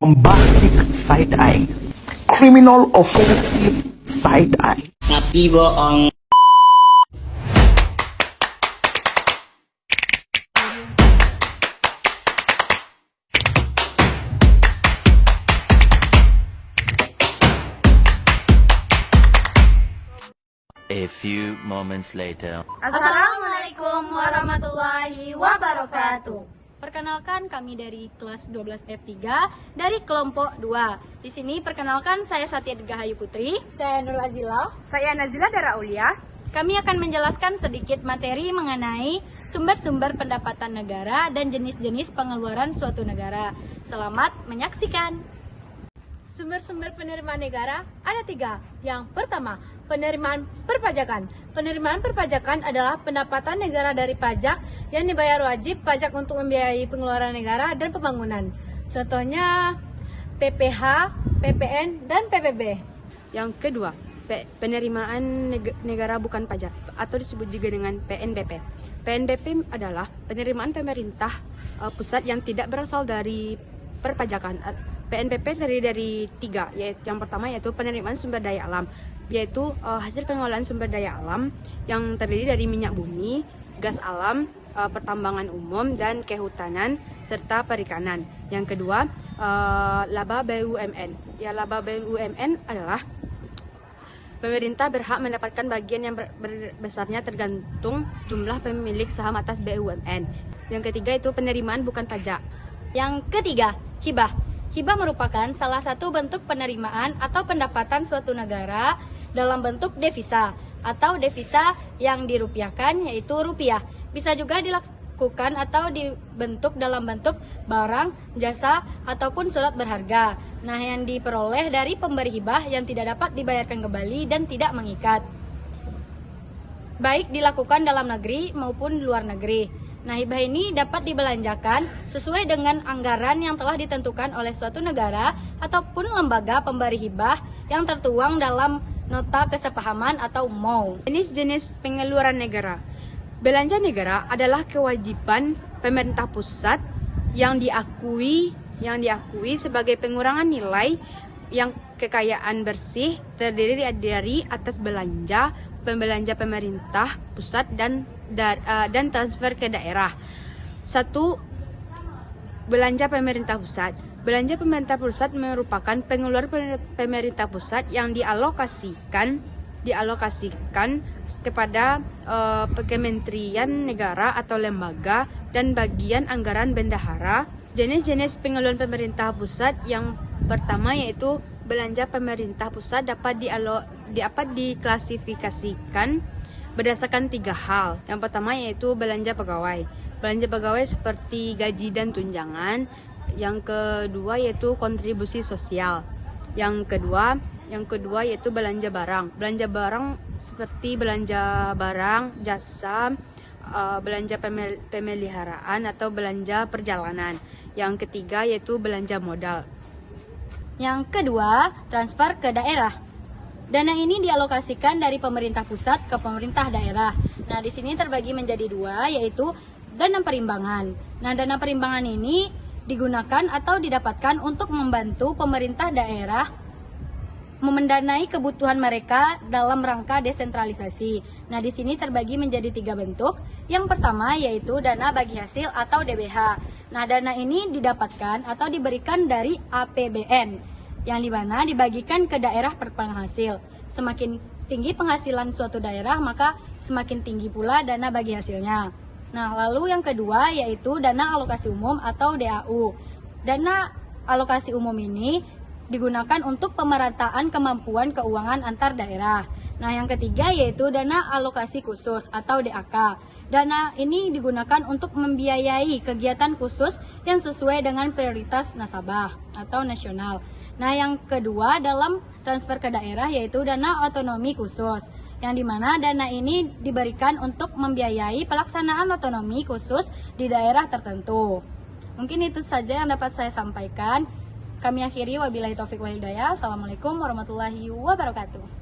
bombastic side eye, criminal offensive side eye. Tapi bohong. A few moments later. Assalamualaikum warahmatullahi wabarakatuh. Perkenalkan, kami dari kelas 12 F3 dari kelompok 2. Di sini perkenalkan, saya Satya Dirgahayu Putri. Saya Nur Azila. Saya Nazila Dara Aulia. Kami akan menjelaskan sedikit materi mengenai sumber-sumber pendapatan negara dan jenis-jenis pengeluaran suatu negara. Selamat menyaksikan. Sumber-sumber penerimaan negara ada 3. Yang pertama, penerimaan perpajakan. Penerimaan perpajakan adalah pendapatan negara dari pajak yang dibayar wajib pajak untuk membiayai pengeluaran negara dan pembangunan. Contohnya PPH, PPN, dan PPB. Yang kedua, penerimaan negara bukan pajak atau disebut juga dengan PNBP. PNBP adalah penerimaan pemerintah pusat yang tidak berasal dari perpajakan. PNBP terdiri dari 3, yaitu yang pertama yaitu penerimaan sumber daya alam, yaitu hasil pengelolaan sumber daya alam yang terdiri dari minyak bumi, gas alam, pertambangan umum dan kehutanan serta perikanan. Yang kedua, laba BUMN. Ya, laba BUMN adalah pemerintah berhak mendapatkan bagian yang besarnya tergantung jumlah pemilik saham atas BUMN. Yang ketiga itu penerimaan bukan pajak. Yang ketiga, hibah. Hibah merupakan salah satu bentuk penerimaan atau pendapatan suatu negara dalam bentuk devisa atau devisa yang dirupiahkan, yaitu rupiah. Bisa juga dilakukan atau dibentuk dalam bentuk barang, jasa, ataupun surat berharga. Nah, yang diperoleh dari pemberi hibah yang tidak dapat dibayarkan kembali dan tidak mengikat, baik dilakukan dalam negeri maupun luar negeri. Nah, hibah ini dapat dibelanjakan sesuai dengan anggaran yang telah ditentukan oleh suatu negara ataupun lembaga pemberi hibah yang tertuang dalam nota kesepahaman atau MOU. Jenis-jenis pengeluaran negara. Belanja negara adalah kewajiban pemerintah pusat yang diakui sebagai pengurangan nilai yang kekayaan bersih terdiri dari atas belanja pemerintah pusat dan transfer ke daerah. 1. Belanja pemerintah pusat. Belanja pemerintah pusat merupakan pengeluaran pemerintah pusat yang dialokasikan kepada kementerian negara atau lembaga dan bagian anggaran bendahara. Jenis-jenis pengeluaran pemerintah pusat yang pertama yaitu belanja pemerintah pusat dapat diklasifikasikan berdasarkan 3 hal. Yang pertama yaitu belanja pegawai. Belanja pegawai seperti gaji dan tunjangan. Yang kedua yaitu kontribusi sosial. Yang kedua yaitu belanja barang. Belanja barang seperti belanja barang, jasa, belanja pemeliharaan atau belanja perjalanan. Yang ketiga yaitu belanja modal. Yang kedua, transfer ke daerah. Dana ini dialokasikan dari pemerintah pusat ke pemerintah daerah. Nah, di sini terbagi menjadi 2, yaitu dana perimbangan. Nah, dana perimbangan ini digunakan atau didapatkan untuk membantu pemerintah daerah mendanai kebutuhan mereka dalam rangka desentralisasi. Nah, di sini terbagi menjadi 3 bentuk. Yang pertama yaitu dana bagi hasil atau DBH. Nah, dana ini didapatkan atau diberikan dari APBN, yang dimana dibagikan ke daerah per penghasil. Semakin tinggi penghasilan suatu daerah, maka semakin tinggi pula dana bagi hasilnya. Nah, lalu yang kedua yaitu dana alokasi umum atau DAU. Dana alokasi umum ini digunakan untuk pemerataan kemampuan keuangan antar daerah. Nah, yang ketiga yaitu dana alokasi khusus atau DAK. Dana ini digunakan untuk membiayai kegiatan khusus yang sesuai dengan prioritas nasabah atau nasional. Nah, yang kedua dalam transfer ke daerah yaitu dana otonomi khusus, yang dimana dana ini diberikan untuk membiayai pelaksanaan otonomi khusus di daerah tertentu. Mungkin itu saja yang dapat saya sampaikan. Kami akhiri, wabillahi taufiq wal hidayah. Assalamualaikum warahmatullahi wabarakatuh.